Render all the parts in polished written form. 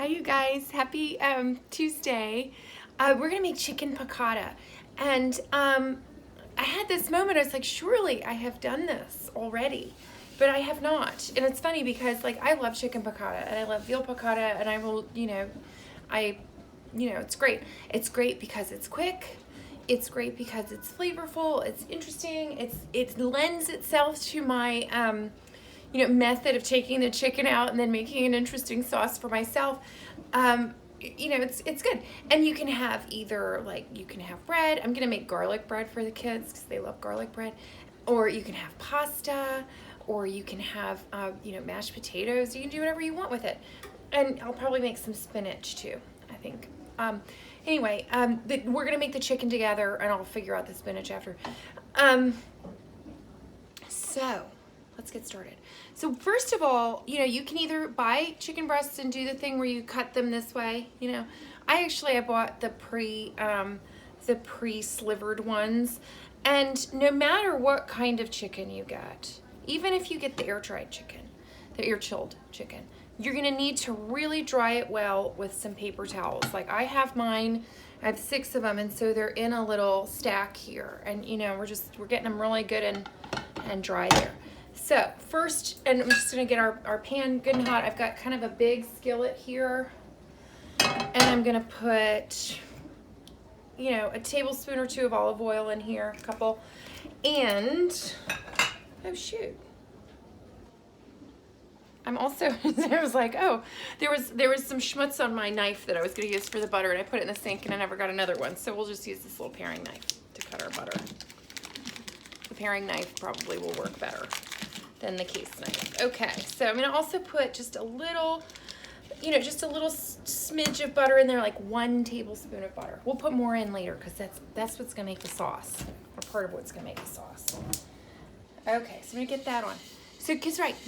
you guys. Happy Tuesday. We're gonna make chicken piccata. And I had this moment, I was like, surely I have done this already, but I have not. And it's funny because like I love chicken piccata and I love veal piccata, and I will, it's great. It's great because it's quick. It's great because it's flavorful. It's interesting. It lends itself to my method of taking the chicken out and then making an interesting sauce for myself. It's good. And you can have either, you can have bread. I'm gonna make garlic bread for the kids because they love garlic bread. Or you can have pasta, or you can have mashed potatoes. You can do whatever you want with it. And I'll probably make some spinach too, I think. We're gonna make the chicken together and I'll figure out the spinach after. So let's get started. So first of all, you can either buy chicken breasts and do the thing where you cut them this way. I bought the pre-slivered ones, and no matter what kind of chicken you get, even if you get the air-dried chicken, the air-chilled chicken, you're gonna need to really dry it well with some paper towels. Like I have mine, I have 6 of them, and so they're in a little stack here, and we're getting them really good and dry there. So first, and I'm just gonna get our pan good and hot. I've got kind of a big skillet here, and I'm gonna put, a tablespoon or 2 of olive oil in here, a couple, and, oh shoot. I'm also, I was like, oh, there was some schmutz on my knife that I was gonna use for the butter, and I put it in the sink and I never got another one. So we'll just use this little paring knife to cut our butter. The paring knife probably will work better than the case knife. Okay, so I'm gonna also put just a little, just a little smidge of butter in there, like 1 tablespoon of butter. We'll put more in later because that's what's gonna make the sauce, or part of what's gonna make the sauce. Okay, so I'm gonna get that on. So,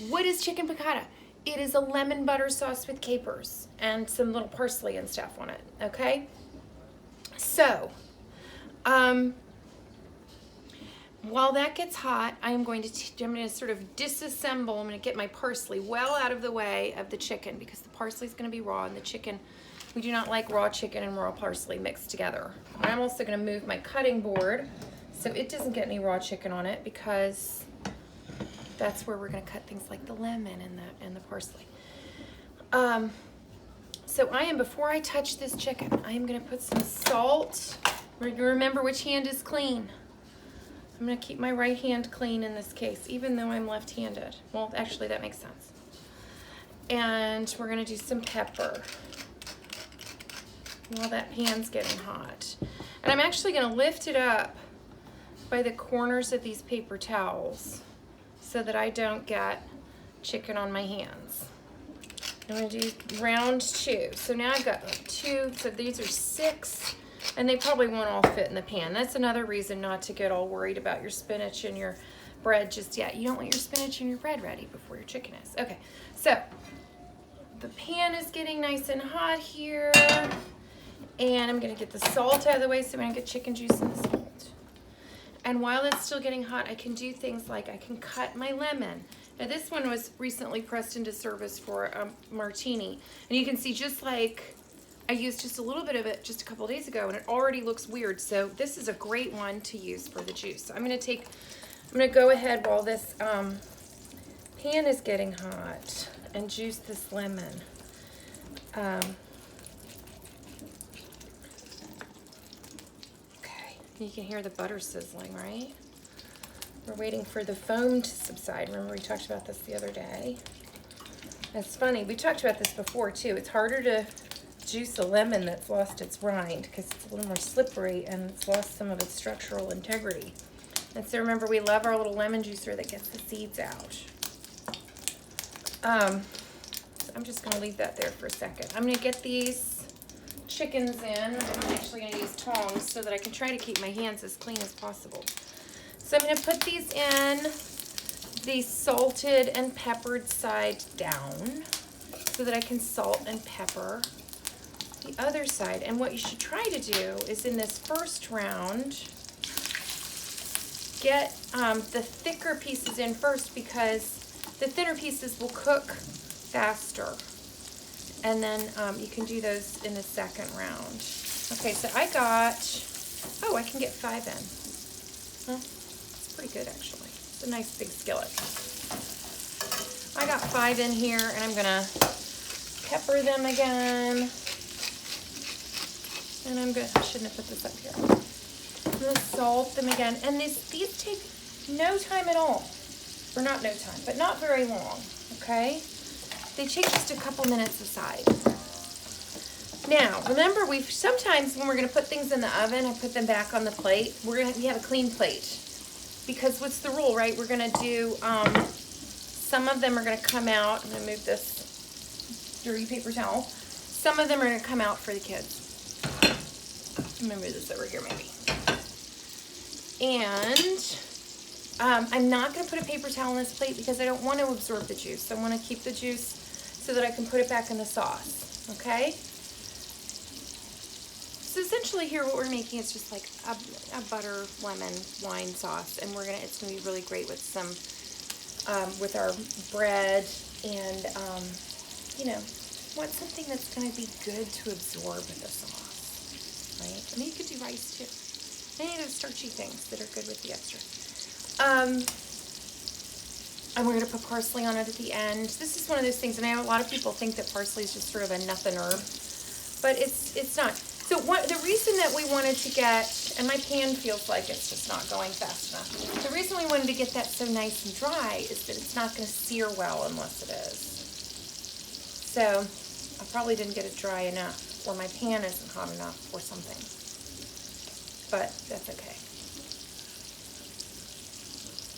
what is chicken piccata? It is a lemon butter sauce with capers and some little parsley and stuff on it, okay? So, while that gets hot, I'm going to sort of disassemble. I'm going to get my parsley well out of the way of the chicken because the parsley is going to be raw, and the chicken, we do not like raw chicken and raw parsley mixed together. I'm also going to move my cutting board so it doesn't get any raw chicken on it, because that's where we're going to cut things like the lemon and the parsley. Before I touch this chicken, I am going to put some salt. Remember which hand is clean. I'm going to keep my right hand clean in this case, even though I'm left-handed. Well, actually, that makes sense. And we're going to do some pepper while that pan's getting hot. And I'm actually going to lift it up by the corners of these paper towels so that I don't get chicken on my hands. I'm going to do round 2. So now I've got 2, so these are 6. And they probably won't all fit in the pan. That's another reason not to get all worried about your spinach and your bread just yet. You don't want your spinach and your bread ready before your chicken is. Okay, so the pan is getting nice and hot here. And I'm gonna get the salt out of the way so I'm gonna get chicken juice in the salt. And while it's still getting hot, I can do things like I can cut my lemon. Now this one was recently pressed into service for a martini. And you can see, just like I used just a little bit of it just a couple days ago, and it already looks weird. So this is a great one to use for the juice. So I'm gonna go ahead while this pan is getting hot and juice this lemon. Okay, you can hear the butter sizzling, right? We're waiting for the foam to subside. Remember we talked about this the other day? It's funny, we talked about this before too. It's harder to juice a lemon that's lost its rind because it's a little more slippery and it's lost some of its structural integrity. And so remember, we love our little lemon juicer that gets the seeds out. So I'm just going to leave that there for a second. I'm going to get these chickens in. I'm actually going to use tongs so that I can try to keep my hands as clean as possible. So I'm going to put these in the salted and peppered side down so that I can salt and pepper the other side. And what you should try to do is, in this first round, get the thicker pieces in first, because the thinner pieces will cook faster. And then you can do those in the second round. Okay, so I got, oh, I can get 5 in. Well, it's pretty good actually. It's a nice big skillet. I got 5 in here, and I'm gonna pepper them again. And I shouldn't have put this up here. I'm gonna salt them again. And these take no time at all. Or not no time, but not very long, okay? They take just a couple minutes aside. Now, remember, sometimes when we're gonna put things in the oven, I put them back on the plate. We have a clean plate. Because what's the rule, right? We're gonna do, some of them are gonna come out. I'm gonna move this dirty paper towel. Some of them are gonna come out for the kids. I'm gonna move this over here maybe. And I'm not gonna put a paper towel on this plate because I don't want to absorb the juice. I wanna keep the juice so that I can put it back in the sauce, okay? So essentially here what we're making is just like a butter lemon wine sauce, and it's gonna be really great with some, with our bread, and you know, want something that's gonna be good to absorb with the sauce, right? I mean, you could do rice too. Any of those starchy things that are good with the extra. And we're gonna put parsley on it at the end. This is one of those things, and I know a lot of people think that parsley is just sort of a nothing herb, but it's not. So the reason that we wanted to get, and my pan feels like it's just not going fast enough. The reason we wanted to get that so nice and dry is that it's not gonna sear well unless it is. So I probably didn't get it dry enough, or my pan isn't hot enough, or something. But that's okay.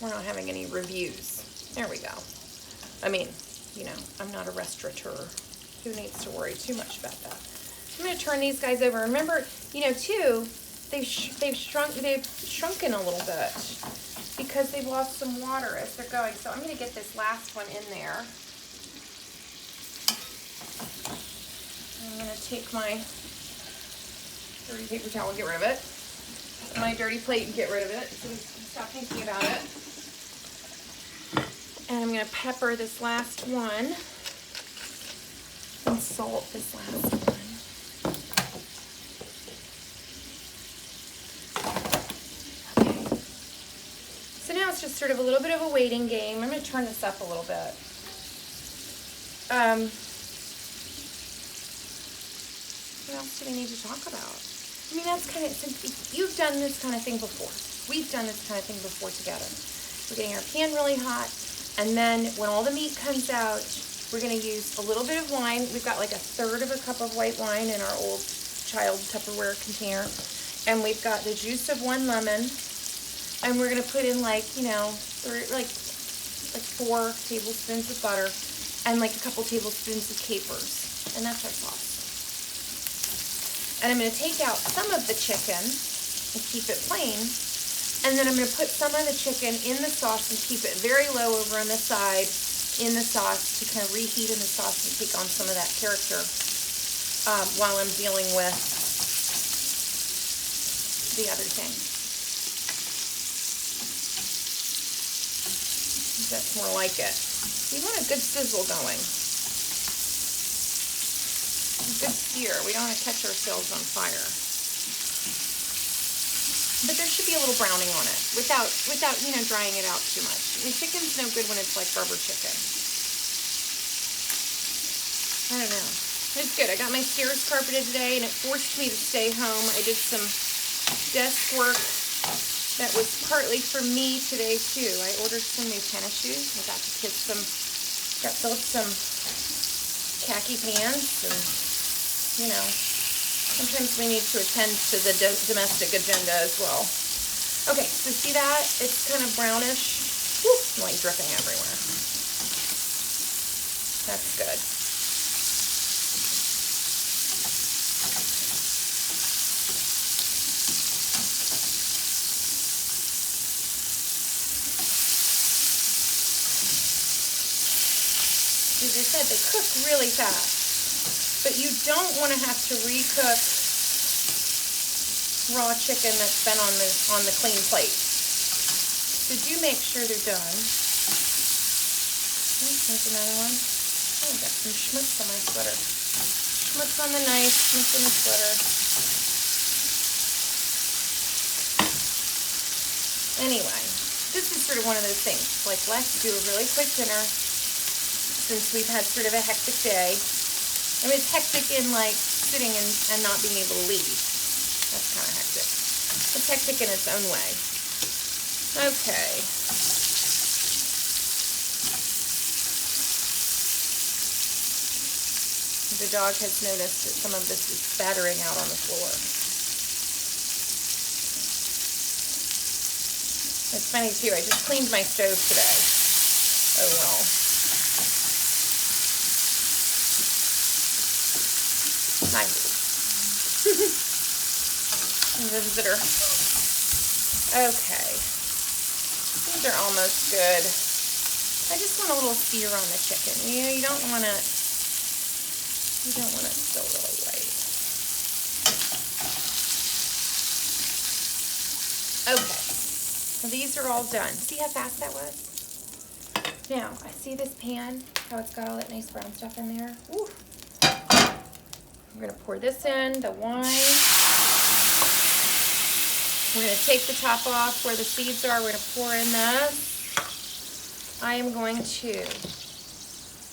We're not having any reviews. There we go. I mean, you know, I'm not a restaurateur. Who needs to worry too much about that? I'm going to turn these guys over. Remember, you know, too, they've shrunken a little bit because they've lost some water as they're going. So I'm going to get this last one in there. I'm going to take my dirty paper towel and get rid of it. My dirty plate and get rid of it. So we can stop thinking about it. And I'm going to pepper this last one and salt this last one. It's just sort of a little bit of a waiting game. I'm going to turn this up a little bit. What else do we need to talk about? I mean, that's kind of, you've done this kind of thing before. We've done this kind of thing before together. We're getting our pan really hot, and then when all the meat comes out, we're going to use a little bit of wine. We've got like 1/3 of a cup of white wine in our old child Tupperware container, and we've got the juice of 1 lemon. And we're gonna put in like 4 tablespoons of butter and like a couple tablespoons of capers. And that's our sauce. And I'm gonna take out some of the chicken and keep it plain. And then I'm gonna put some of the chicken in the sauce and keep it very low over on the side in the sauce to kind of reheat in the sauce and take on some of that character while I'm dealing with the other thing. That's more like it. We want a good sizzle going. A good sear. We don't want to catch ourselves on fire. But there should be a little browning on it without drying it out too much. I mean, chicken's no good when it's like rubber chicken. I don't know. It's good. I got my stairs carpeted today, and it forced me to stay home. I did some desk work that was partly for me today too. I ordered some new tennis shoes. I got the kids got Philip some khaki pants, and you know, sometimes we need to attend to the domestic agenda as well. Okay, so see that? It's kind of brownish. Woo, like dripping everywhere. That's good. As I said, they cook really fast, but you don't want to have to recook raw chicken that's been on the clean plate. So do make sure they're done. There's another one. Oh, I got some schmutz on my sweater. What's on the knife? What's in the splitter? Anyway, this is sort of one of those things. Like, let's do a really quick dinner since we've had sort of a hectic day. I mean, it's hectic in like sitting and not being able to leave. That's kind of hectic. It's hectic in its own way. Okay. The dog has noticed that some of this is spattering out on the floor. It's funny too, I just cleaned my stove today. Oh well. Hi. Visitor. Okay. These are almost good. I just want a little sear on the chicken. You know, you don't want it still really white. Okay. Well, these are all done. See how fast that was? Now, I see this pan, how it's got all that nice brown stuff in there. Ooh. I'm gonna pour this in, the wine. We're gonna take the top off where the seeds are. We're gonna pour in this. I am going to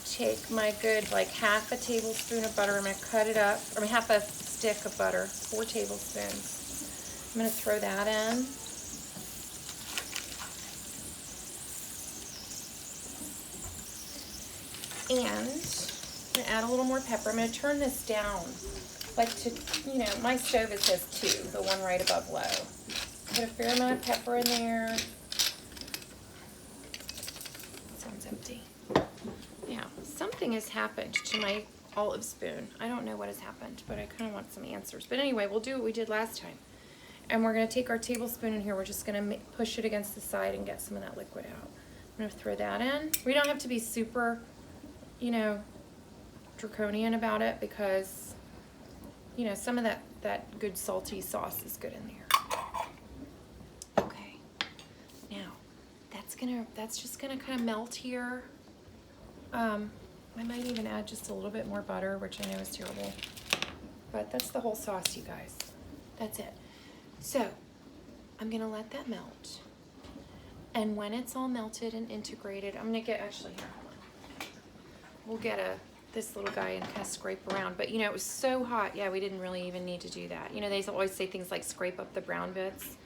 take my good, like half a tablespoon of butter. I'm gonna cut it up, I mean half a stick of butter, 4 tablespoons. I'm gonna throw that in. And I'm gonna add a little more pepper. I'm gonna turn this down, like to, you know, my stove, it says 2, the one right above low. Put a fair amount of pepper in there. Sounds empty. Now, something has happened to my olive spoon. I don't know what has happened, but I kind of want some answers. But anyway, we'll do what we did last time. And we're gonna take our tablespoon in here. We're just gonna push it against the side and get some of that liquid out. I'm gonna throw that in. We don't have to be super, you know, draconian about it because, you know, some of that good salty sauce is good in there. Okay, now that's just gonna kind of melt here. I might even add just a little bit more butter, which I know is terrible, but that's the whole sauce, you guys. That's it. So I'm gonna let that melt, and when it's all melted and integrated, I'm gonna get, actually here, hold on. We'll get this little guy and kind of scrape around. But you know, it was so hot. Yeah, we didn't really even need to do that. You know, they always say things like scrape up the brown bits.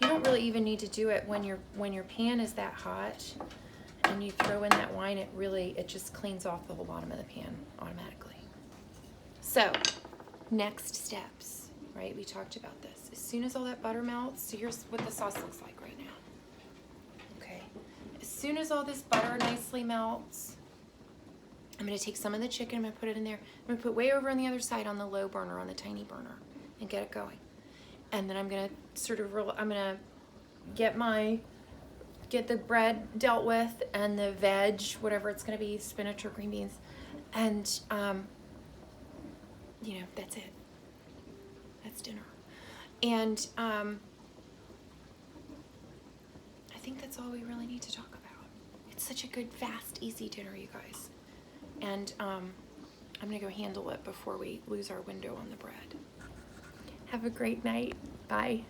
You don't really even need to do it when your pan is that hot and you throw in that wine. It just cleans off the whole bottom of the pan automatically. So next steps, right? We talked about this. As soon as all that butter melts, so here's what the sauce looks like right now. Okay, as soon as all this butter nicely melts, I'm gonna take some of the chicken, I'm gonna put it in there. I'm gonna put way over on the other side on the low burner, on the tiny burner, and get it going. And then I'm gonna sort of I'm gonna get the bread dealt with and the veg, whatever it's gonna be, spinach or green beans, and you know, that's it. That's dinner. And I think that's all we really need to talk about. It's such a good, fast, easy dinner, you guys. And I'm gonna go handle it before we lose our window on the bread. Have a great night. Bye.